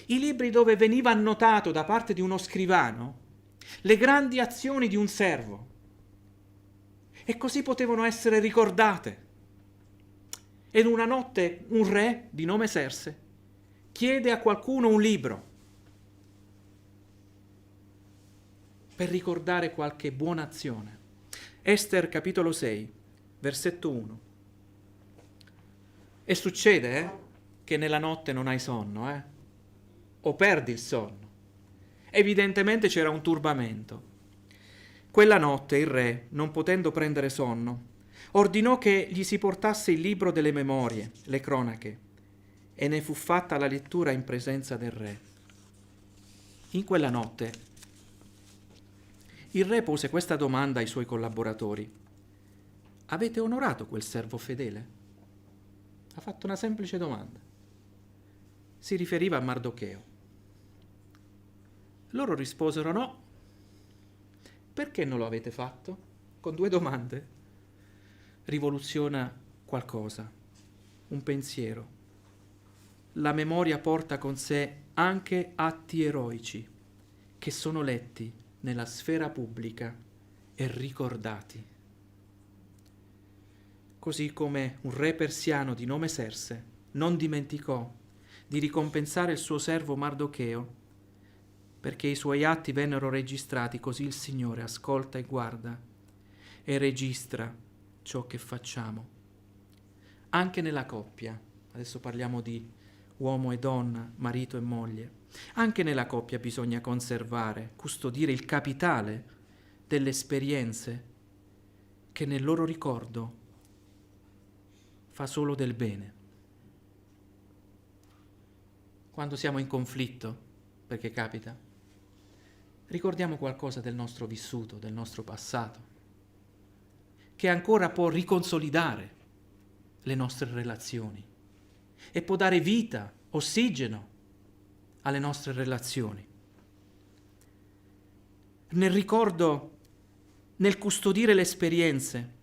I libri dove veniva annotato da parte di uno scrivano le grandi azioni di un servo. E così potevano essere ricordate. Ed una notte un re di nome Serse chiede a qualcuno un libro per ricordare qualche buona azione. Ester capitolo 6, versetto 1. E succede che nella notte non hai sonno, o perdi il sonno. Evidentemente c'era un turbamento. Quella notte il re, non potendo prendere sonno, ordinò che gli si portasse il libro delle memorie, le cronache, e ne fu fatta la lettura in presenza del re. In quella notte il re pose questa domanda ai suoi collaboratori: avete onorato quel servo fedele? Ha fatto una semplice domanda. Si riferiva a Mardocheo. Loro risposero no. Perché non lo avete fatto? Con 2 domande rivoluziona qualcosa, un pensiero. La memoria porta con sé anche atti eroici che sono letti nella sfera pubblica e ricordati. Così come un re persiano di nome Serse non dimenticò di ricompensare il suo servo Mardocheo, perché i suoi atti vennero registrati, così il Signore ascolta e guarda e registra ciò che facciamo. Anche nella coppia, adesso parliamo di uomo e donna, marito e moglie, anche nella coppia bisogna conservare, custodire il capitale delle esperienze che nel loro ricordo fa solo del bene. Quando siamo in conflitto, perché capita, ricordiamo qualcosa del nostro vissuto, del nostro passato, che ancora può riconsolidare le nostre relazioni e può dare vita, ossigeno alle nostre relazioni. Nel ricordo, nel custodire le esperienze,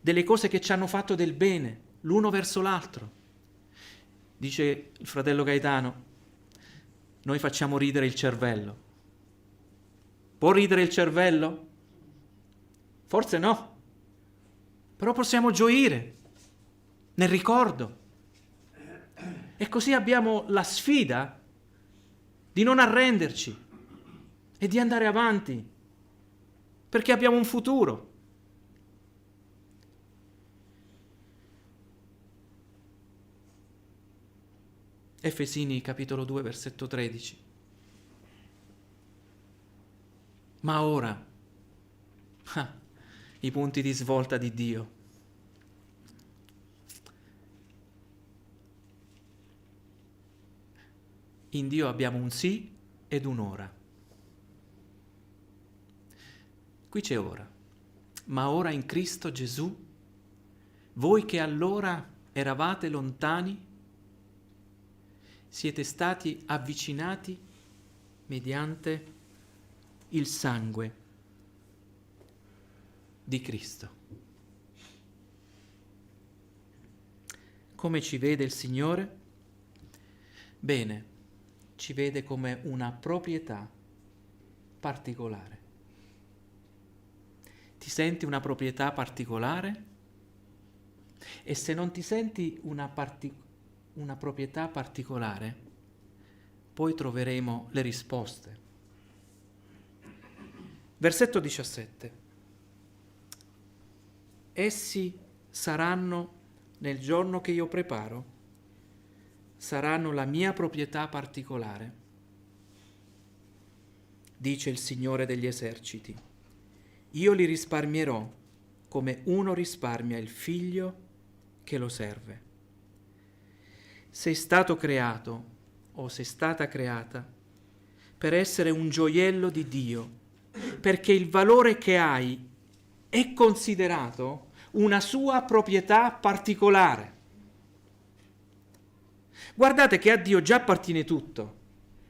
delle cose che ci hanno fatto del bene, l'uno verso l'altro. Dice il fratello Gaetano, noi facciamo ridere il cervello. Può ridere il cervello? Forse no, però possiamo gioire nel ricordo. E così abbiamo la sfida di non arrenderci e di andare avanti, perché abbiamo un futuro. Efesini capitolo 2 versetto 13. Ma ora, i punti di svolta di Dio. In Dio abbiamo un sì ed un ora. Qui c'è ora. Ma ora in Cristo Gesù, voi che allora eravate lontani, siete stati avvicinati mediante il sangue di Cristo. Come ci vede il Signore? Bene, ci vede come una proprietà particolare. Ti senti una proprietà particolare? E se non ti senti una proprietà particolare, poi troveremo le risposte. Versetto 17. Essi saranno nel giorno che io preparo, saranno la mia proprietà particolare, dice il Signore degli eserciti. Io li risparmierò come uno risparmia il figlio che lo serve. Sei stato creato o sei stata creata per essere un gioiello di Dio, perché il valore che hai è considerato una sua proprietà particolare. Guardate che a Dio già appartiene tutto.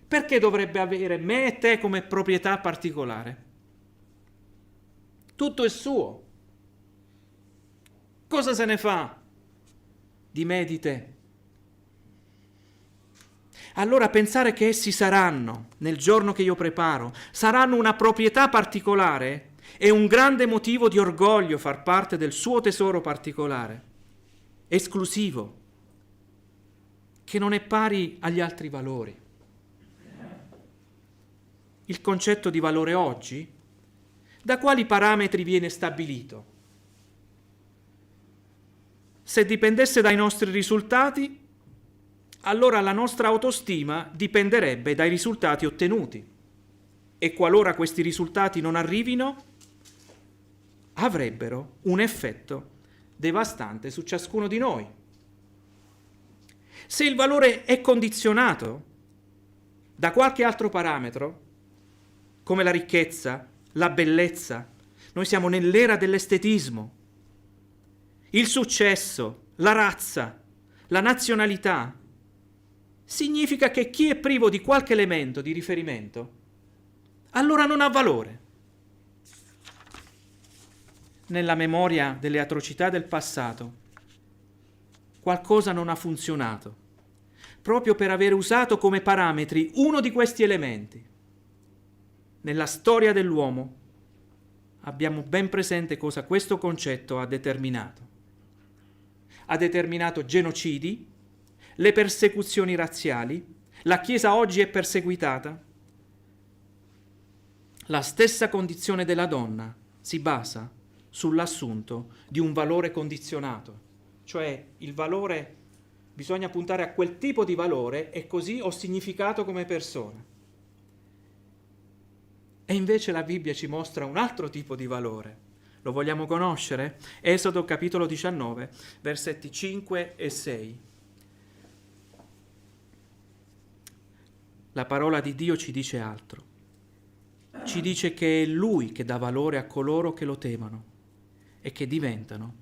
Perché dovrebbe avere me e te come proprietà particolare? Tutto è suo. Cosa se ne fa di me e di te? Allora pensare che essi saranno, nel giorno che io preparo, saranno una proprietà particolare è un grande motivo di orgoglio far parte del suo tesoro particolare, esclusivo, che non è pari agli altri valori. Il concetto di valore oggi, da quali parametri viene stabilito? Se dipendesse dai nostri risultati, allora la nostra autostima dipenderebbe dai risultati ottenuti e qualora questi risultati non arrivino, avrebbero un effetto devastante su ciascuno di noi. Se il valore è condizionato da qualche altro parametro, come la ricchezza, la bellezza, noi siamo nell'era dell'estetismo, il successo, la razza, la nazionalità, significa che chi è privo di qualche elemento di riferimento, allora non ha valore. Nella memoria delle atrocità del passato, qualcosa non ha funzionato, proprio per aver usato come parametri uno di questi elementi. Nella storia dell'uomo abbiamo ben presente cosa questo concetto ha determinato. Ha determinato genocidi, le persecuzioni razziali, la Chiesa oggi è perseguitata. La stessa condizione della donna si basa sull'assunto di un valore condizionato, cioè il valore, bisogna puntare a quel tipo di valore e così ho significato come persona. E invece la Bibbia ci mostra un altro tipo di valore. Lo vogliamo conoscere? Esodo capitolo 19, versetti 5 e 6. La parola di Dio ci dice altro. Ci dice che è Lui che dà valore a coloro che lo temono e che diventano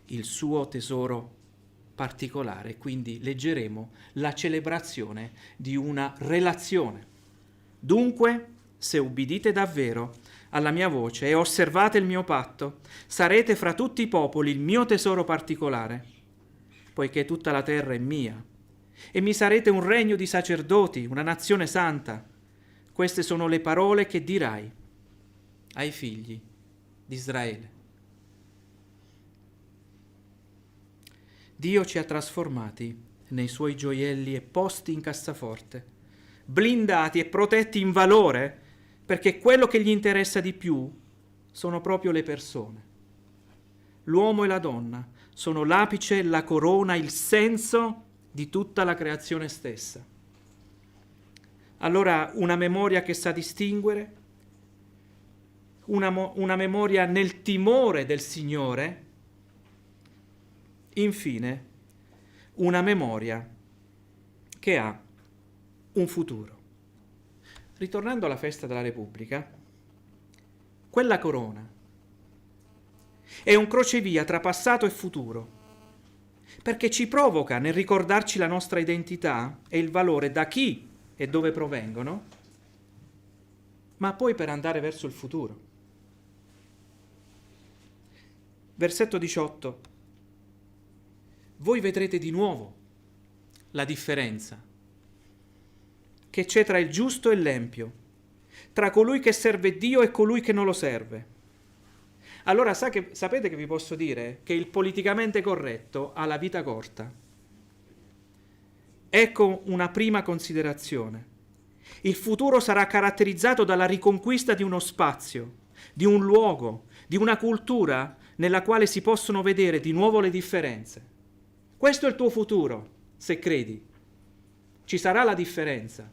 il suo tesoro particolare. Quindi leggeremo la celebrazione di una relazione. Dunque, se ubbidite davvero alla mia voce e osservate il mio patto, sarete fra tutti i popoli il mio tesoro particolare, poiché tutta la terra è mia, e mi sarete un regno di sacerdoti, una nazione santa. Queste sono le parole che dirai ai figli di Israele. Dio ci ha trasformati nei suoi gioielli e posti in cassaforte, blindati e protetti in valore, perché quello che gli interessa di più sono proprio le persone. L'uomo e la donna sono l'apice, la corona, il senso di tutta la creazione stessa. Allora una memoria che sa distinguere, una memoria nel timore del Signore, infine una memoria che ha un futuro. Ritornando alla festa della Repubblica, quella corona è un crocevia tra passato e futuro, perché ci provoca nel ricordarci la nostra identità e il valore da chi e dove provengono, ma poi per andare verso il futuro. Versetto 18. Voi vedrete di nuovo la differenza che c'è tra il giusto e l'empio, tra colui che serve Dio e colui che non lo serve. Allora sapete che vi posso dire? Che il politicamente corretto ha la vita corta. Ecco una prima considerazione. Il futuro sarà caratterizzato dalla riconquista di uno spazio, di un luogo, di una cultura nella quale si possono vedere di nuovo le differenze. Questo è il tuo futuro, se credi. Ci sarà la differenza.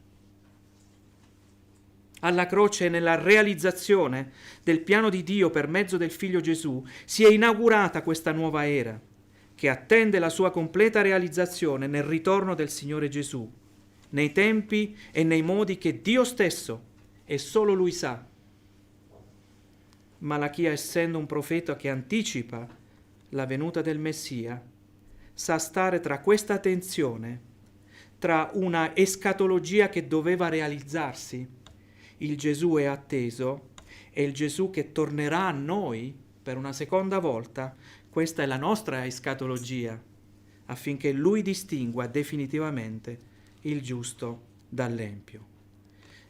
Alla croce e nella realizzazione del piano di Dio per mezzo del Figlio Gesù si è inaugurata questa nuova era, che attende la sua completa realizzazione nel ritorno del Signore Gesù, nei tempi e nei modi che Dio stesso e solo Lui sa. Malachia, essendo un profeta che anticipa la venuta del Messia, sa stare tra questa tensione, tra una escatologia che doveva realizzarsi, il Gesù è atteso, e il Gesù che tornerà a noi per una seconda volta. Questa è la nostra escatologia, affinché Lui distingua definitivamente il giusto dall'empio.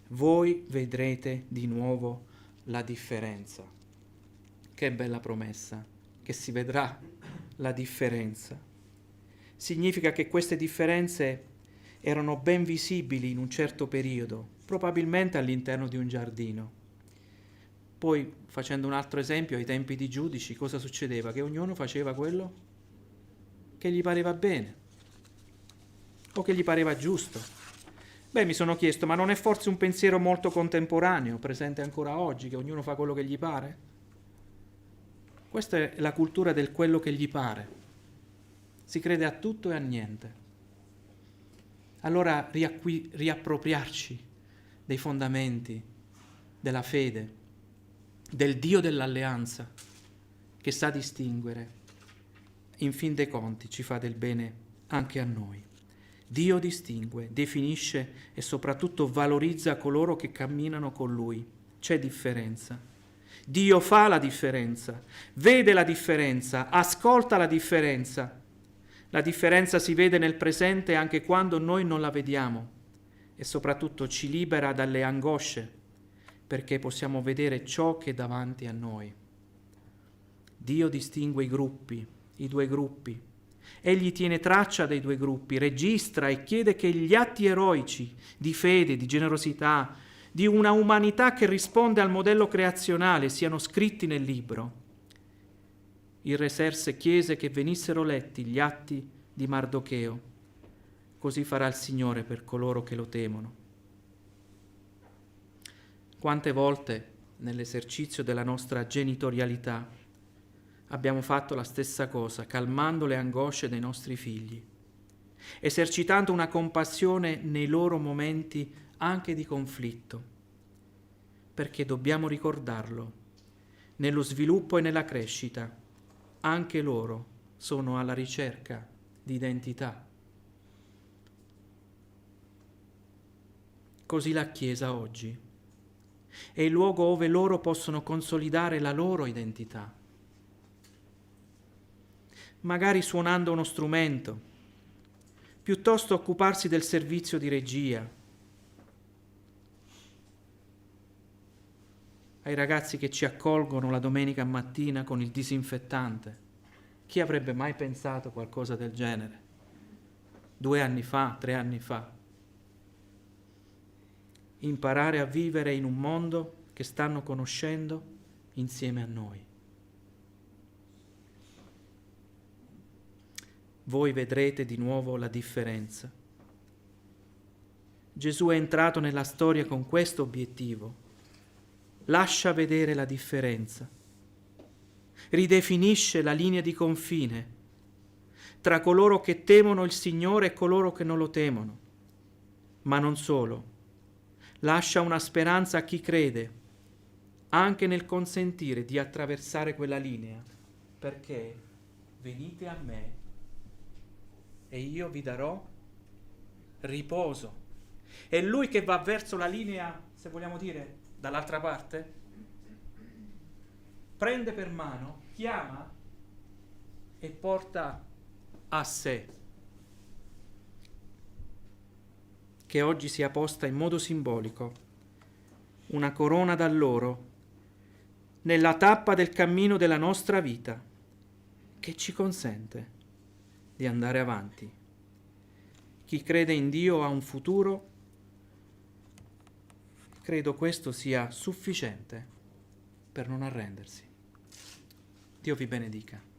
Voi vedrete di nuovo la differenza. Che bella promessa, che si vedrà la differenza. Significa che queste differenze erano ben visibili in un certo periodo, probabilmente all'interno di un giardino. Poi, facendo un altro esempio, ai tempi di giudici, cosa succedeva? Che ognuno faceva quello che gli pareva bene o che gli pareva giusto. Beh, mi sono chiesto, ma non è forse un pensiero molto contemporaneo, presente ancora oggi, che ognuno fa quello che gli pare? Questa è la cultura del quello che gli pare. Si crede a tutto e a niente. Allora riappropriarci dei fondamenti della fede, del Dio dell'alleanza, che sa distinguere, in fin dei conti ci fa del bene anche a noi. Dio distingue, definisce e soprattutto valorizza coloro che camminano con Lui. C'è differenza. Dio fa la differenza, vede la differenza, ascolta la differenza. La differenza si vede nel presente anche quando noi non la vediamo, e soprattutto ci libera dalle angosce, perché possiamo vedere ciò che è davanti a noi. Dio distingue i gruppi, i due gruppi. Egli tiene traccia dei due gruppi, registra e chiede che gli atti eroici di fede, di generosità, di una umanità che risponde al modello creazionale siano scritti nel libro. Il Re Serse chiese che venissero letti gli atti di Mardocheo. Così farà il Signore per coloro che lo temono. Quante volte nell'esercizio della nostra genitorialità abbiamo fatto la stessa cosa, calmando le angosce dei nostri figli, esercitando una compassione nei loro momenti anche di conflitto, perché dobbiamo ricordarlo, nello sviluppo e nella crescita, anche loro sono alla ricerca di identità. Così la Chiesa oggi è il luogo dove loro possono consolidare la loro identità, magari suonando uno strumento, piuttosto occuparsi del servizio di regia, ai ragazzi che ci accolgono la domenica mattina con il disinfettante. Chi avrebbe mai pensato qualcosa del genere? 2 anni fa, 3 anni fa. Imparare a vivere in un mondo che stanno conoscendo insieme a noi. Voi vedrete di nuovo la differenza. Gesù è entrato nella storia con questo obiettivo. Lascia vedere la differenza. Ridefinisce la linea di confine tra coloro che temono il Signore e coloro che non lo temono. Ma non solo. Lascia una speranza a chi crede, anche nel consentire di attraversare quella linea, perché venite a me e io vi darò riposo. E lui che va verso la linea, se vogliamo dire, dall'altra parte, prende per mano, chiama e porta a sé. Che oggi sia posta in modo simbolico una corona d'alloro nella tappa del cammino della nostra vita, che ci consente di andare avanti. Chi crede in Dio ha un futuro. Credo questo sia sufficiente per non arrendersi. Dio vi benedica.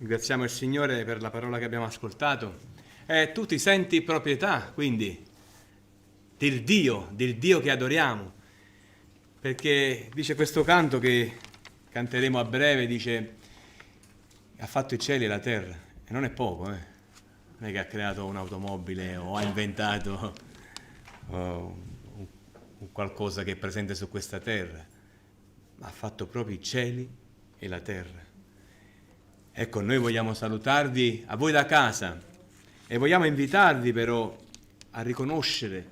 Ringraziamo il Signore per la parola che abbiamo ascoltato. Tu ti senti proprietà, quindi, del Dio che adoriamo. Perché dice questo canto che canteremo a breve, dice, ha fatto i cieli e la terra. E non è poco, Non è che ha creato un'automobile o ha inventato un qualcosa che è presente su questa terra, ma ha fatto proprio i cieli e la terra. Ecco, noi vogliamo salutarvi a voi da casa e vogliamo invitarvi però a riconoscere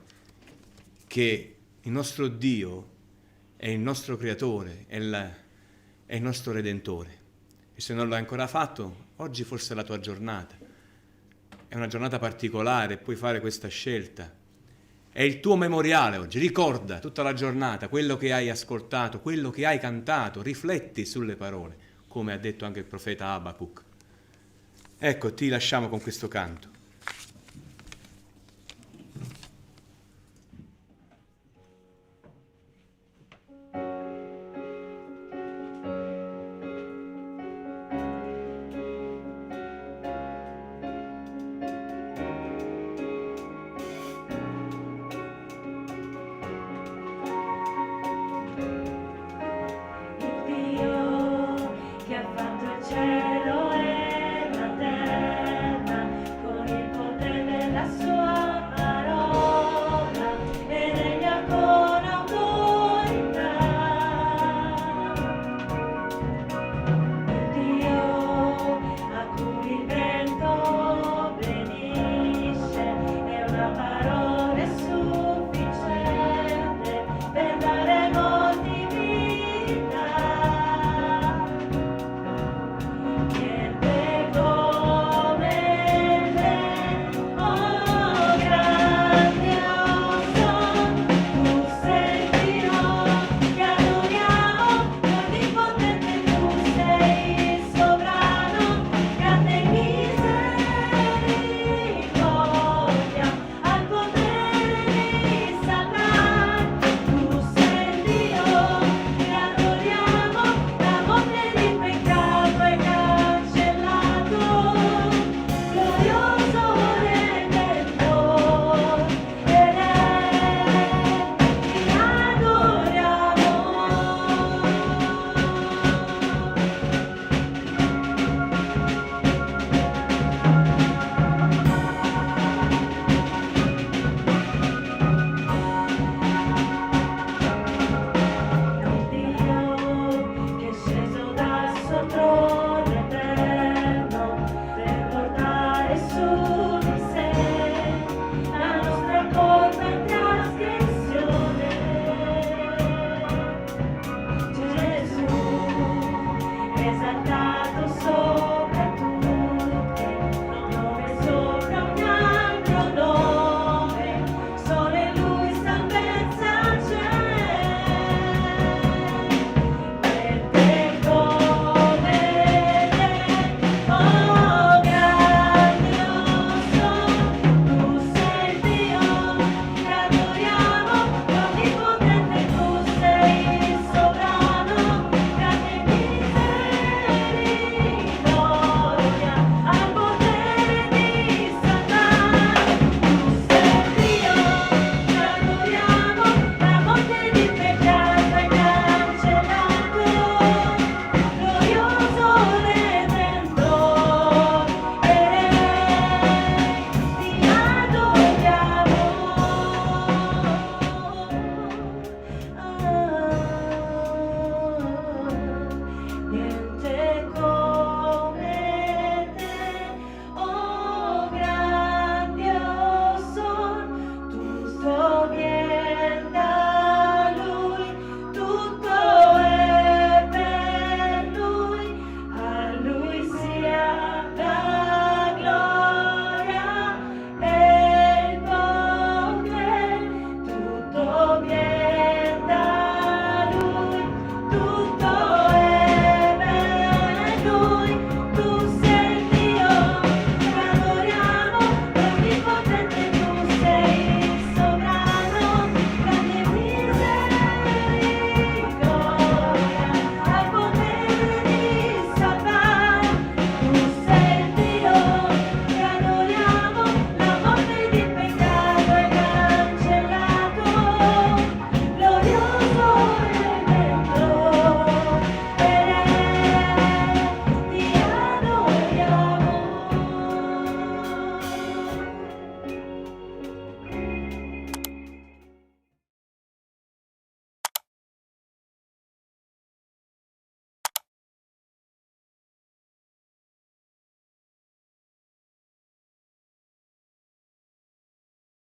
che il nostro Dio è il nostro Creatore, è il nostro Redentore. E se non l'hai ancora fatto, oggi forse è la tua giornata. È una giornata particolare, puoi fare questa scelta. È il tuo memoriale oggi, ricorda tutta la giornata quello che hai ascoltato, quello che hai cantato, rifletti sulle parole, come ha detto anche il profeta Abacuc. Ecco, ti lasciamo con questo canto.